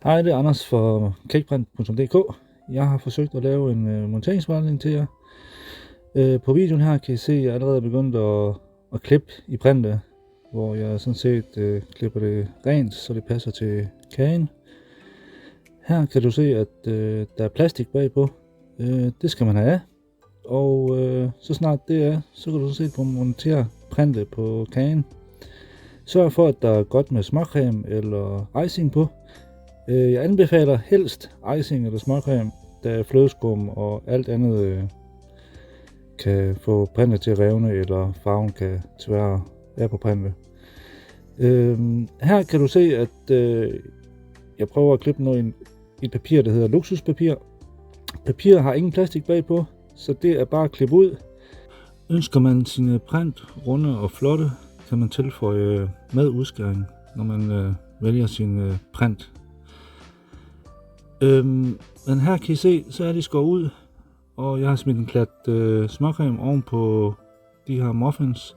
Hej, det er Anders fra cakeprint.dk. Jeg har forsøgt at lave en monteringsvejledning til jer. På videoen her kan I se, at jeg allerede er begyndt at klippe i printet, hvor jeg sådan set klipper det rent, så det passer til kagen. Her kan du se, at der er plastik bagpå. Det skal man have af. Og så snart det er, så kan du sådan set montere printet på kagen. Sørg for, at der er godt med småcreme eller icing på. Jeg anbefaler helst icing eller småcreme, da flødeskum og alt andet kan få printet til at revne, eller farven kan tvære af på printet. Her kan du se, at jeg prøver at klippe noget i et papir, der hedder luksuspapir. Papir har ingen plastik bagpå, så det er bare at klippe ud. Ønsker man sine print runde og flotte, kan man tilføje med udskæring, når man vælger sin print. Men her kan I se, så er de skåret ud, og jeg har smidt en klat småcreme oven på de her muffins.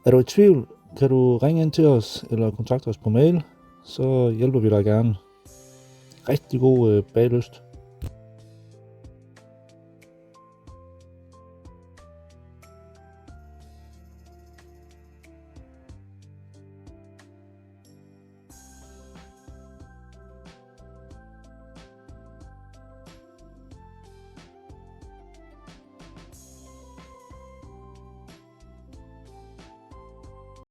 Er du i tvivl, kan du ringe ind til os eller kontakte os på mail, så hjælper vi dig gerne. Rigtig god baglyst.